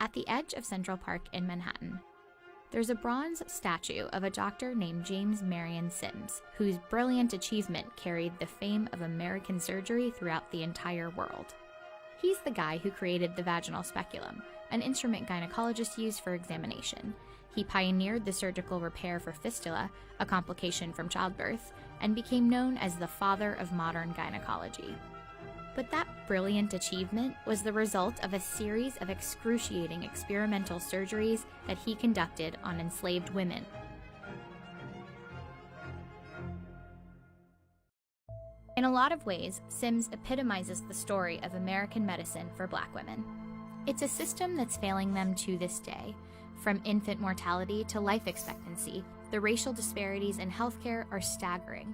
at the edge of Central Park in Manhattan. There's a bronze statue of a doctor named James Marion Sims, whose brilliant achievement carried the fame of American surgery throughout the entire world. He's the guy who created the vaginal speculum, an instrument gynecologists use for examination. He pioneered the surgical repair for fistula, a complication from childbirth, and became known as the father of modern gynecology. But that brilliant achievement was the result of a series of excruciating experimental surgeries that he conducted on enslaved women. In a lot of ways, Sims epitomizes the story of American medicine for Black women. It's a system that's failing them to this day. From infant mortality to life expectancy, the racial disparities in healthcare are staggering.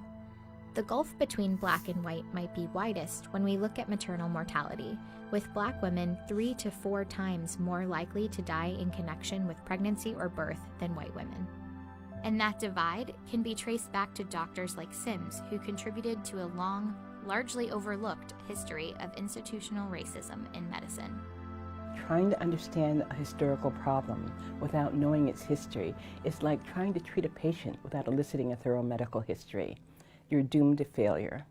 The gulf between Black and white might be widest when we look at maternal mortality, with Black women 3 to 4 times more likely to die in connection with pregnancy or birth than white women. And that divide can be traced back to doctors like Sims, who contributed to a long, largely overlooked history of institutional racism in medicine. Trying to understand a historical problem without knowing its history is like trying to treat a patient without eliciting a thorough medical history. You're doomed to failure.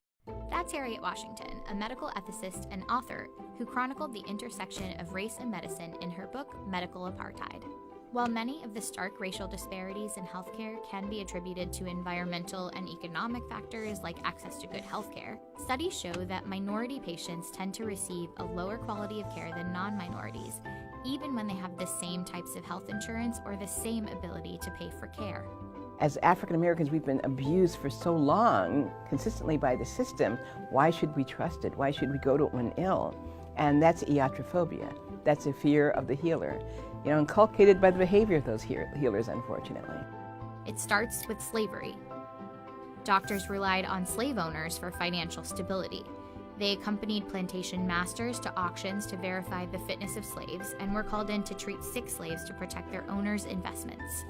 That's Harriet Washington, a medical ethicist and author who chronicled the intersection of race and medicine in her book, Medical Apartheid. While many of the stark racial disparities in healthcare can be attributed to environmental and economic factors like access to good healthcare, studies show that minority patients tend to receive a lower quality of care than non-minorities, even when they have the same types of health insurance or the same ability to pay for care. As African Americans, we've been abused for so long, consistently by the system. Why should we trust it? Why should we go to it when ill? And that's iatrophobia. That's a fear of the healer, inculcated by the behavior of those healers, unfortunately. It starts with slavery. Doctors relied on slave owners for financial stability. They accompanied plantation masters to auctions to verify the fitness of slaves and were called in to treat sick slaves to protect their owners' investments.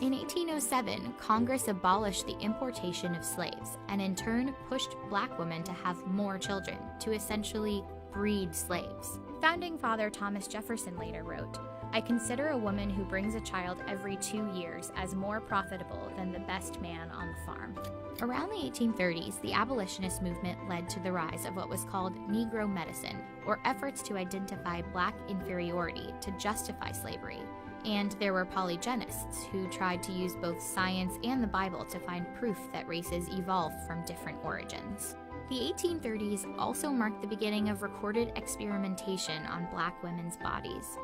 In 1807, Congress abolished the importation of slaves and in turn pushed Black women to have more children, to essentially breed slaves. Founding Father Thomas Jefferson later wrote, "I consider a woman who brings a child every 2 years as more profitable than the best man on the farm." Around the 1830s, the abolitionist movement led to the rise of what was called Negro medicine, or efforts to identify Black inferiority to justify slavery. And there were polygenists who tried to use both science and the Bible to find proof that races evolve from different origins. The 1830s also marked the beginning of recorded experimentation on Black women's bodies.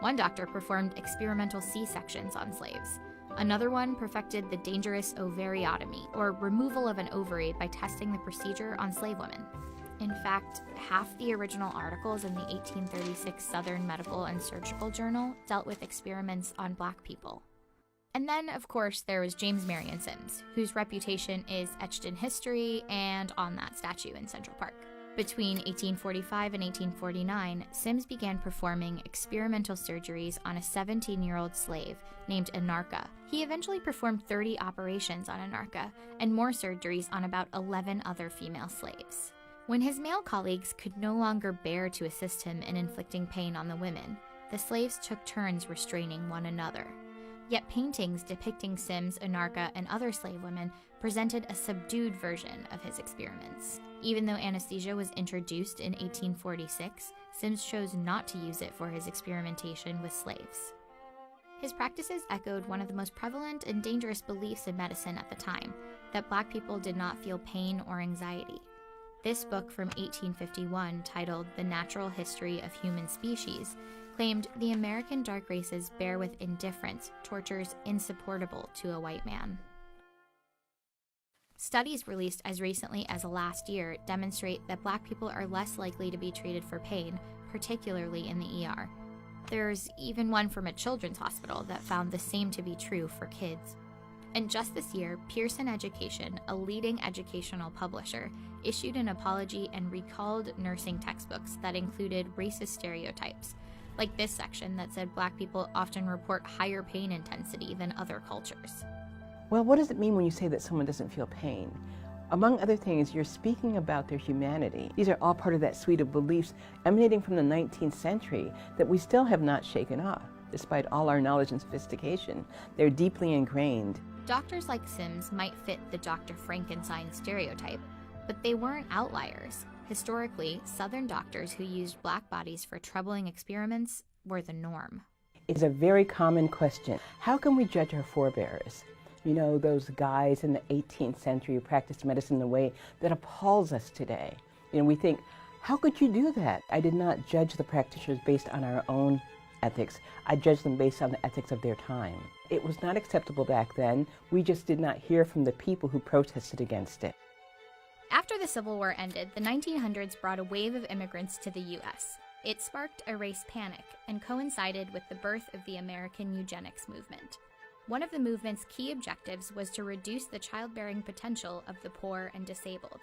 One doctor performed experimental C-sections on slaves. Another one perfected the dangerous ovariotomy, or removal of an ovary by testing the procedure on slave women. In fact, half the original articles in the 1836 Southern Medical and Surgical Journal dealt with experiments on Black people. And then, of course, there was James Marion Sims, whose reputation is etched in history and on that statue in Central Park. Between 1845 and 1849, Sims began performing experimental surgeries on a 17-year-old slave named Anarcha. He eventually performed 30 operations on Anarcha and more surgeries on about 11 other female slaves. When his male colleagues could no longer bear to assist him in inflicting pain on the women, the slaves took turns restraining one another. Yet paintings depicting Sims, Anarcha, and other slave women presented a subdued version of his experiments. Even though anesthesia was introduced in 1846, Sims chose not to use it for his experimentation with slaves. His practices echoed one of the most prevalent and dangerous beliefs in medicine at the time, that Black people did not feel pain or anxiety. This book from 1851, titled The Natural History of Human Species, claimed the American dark races bear with indifference tortures insupportable to a white man. Studies released as recently as last year demonstrate that Black people are less likely to be treated for pain, particularly in the ER. There's even one from a children's hospital that found the same to be true for kids. And just this year, Pearson Education, a leading educational publisher, issued an apology and recalled nursing textbooks that included racist stereotypes, like this section that said Black people often report higher pain intensity than other cultures. Well, what does it mean when you say that someone doesn't feel pain? Among other things, you're speaking about their humanity. These are all part of that suite of beliefs emanating from the 19th century that we still have not shaken off. Despite all our knowledge and sophistication, they're deeply ingrained. Doctors like Sims might fit the Dr. Frankenstein stereotype, but they weren't outliers. Historically, Southern doctors who used black bodies for troubling experiments were the norm. It's a very common question. How can we judge our forebears? You know, those guys in the 18th century who practiced medicine in a way that appalls us today. You know, we think, how could you do that? I did not judge the practitioners based on our own ethics. I judged them based on the ethics of their time. It was not acceptable back then. We just did not hear from the people who protested against it. After the Civil War ended, the 1900s brought a wave of immigrants to the U.S. It sparked a race panic and coincided with the birth of the American eugenics movement. One of the movement's key objectives was to reduce the childbearing potential of the poor and disabled.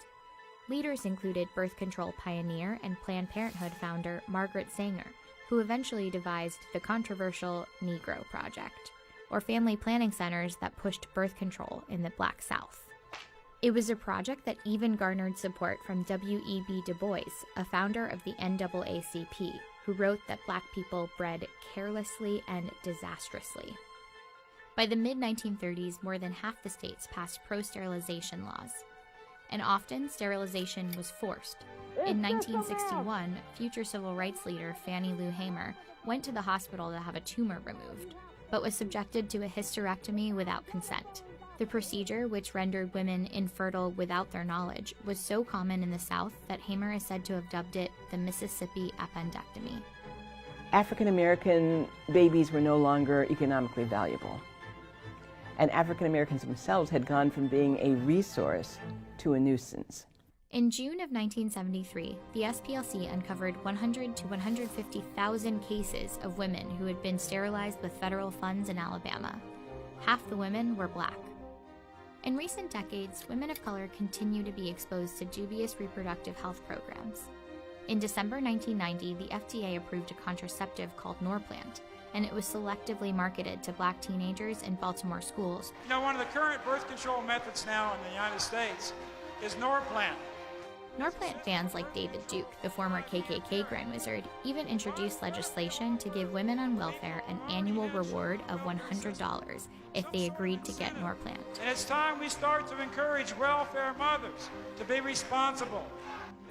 Leaders included birth control pioneer and Planned Parenthood founder Margaret Sanger, who eventually devised the controversial Negro Project, or family planning centers that pushed birth control in the Black South. It was a project that even garnered support from W.E.B. Du Bois, a founder of the NAACP, who wrote that black people bred carelessly and disastrously. By the mid-1930s, more than half the states passed pro-sterilization laws, and often sterilization was forced. In 1961, future civil rights leader Fannie Lou Hamer went to the hospital to have a tumor removed, but was subjected to a hysterectomy without consent. The procedure, which rendered women infertile without their knowledge, was so common in the South that Hamer is said to have dubbed it the Mississippi appendectomy. African American babies were no longer economically valuable. And African Americans themselves had gone from being a resource to a nuisance. In June of 1973, the SPLC uncovered 100 to 150,000 cases of women who had been sterilized with federal funds in Alabama. Half the women were black. In recent decades, women of color continue to be exposed to dubious reproductive health programs. In December 1990, the FDA approved a contraceptive called Norplant, and it was selectively marketed to black teenagers in Baltimore schools. You know, one of the current birth control methods now in the United States is Norplant. Norplant fans like David Duke, the former KKK Grand Wizard, even introduced legislation to give women on welfare an annual reward of $100 if they agreed to get Norplant. And it's time we start to encourage welfare mothers to be responsible.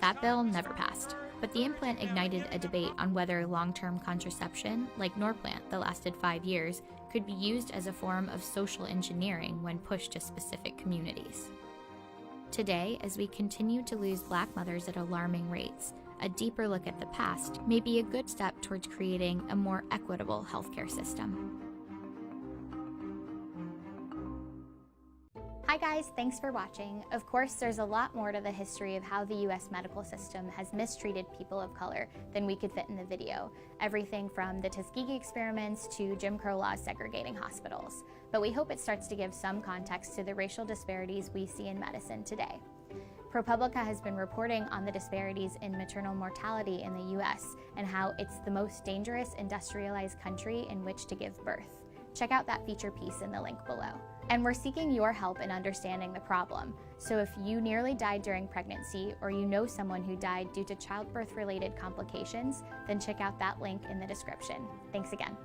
That bill never passed, but the implant ignited a debate on whether long-term contraception, like Norplant that lasted 5 years, could be used as a form of social engineering when pushed to specific communities. Today, as we continue to lose black mothers at alarming rates, a deeper look at the past may be a good step towards creating a more equitable healthcare system. Hi guys, thanks for watching. Of course, there's a lot more to the history of how the US medical system has mistreated people of color than we could fit in the video. Everything from the Tuskegee experiments to Jim Crow laws segregating hospitals. But we hope it starts to give some context to the racial disparities we see in medicine today. ProPublica has been reporting on the disparities in maternal mortality in the US and how it's the most dangerous industrialized country in which to give birth. Check out that feature piece in the link below. And we're seeking your help in understanding the problem. So if you nearly died during pregnancy or you know someone who died due to childbirth-related complications, then check out that link in the description. Thanks again.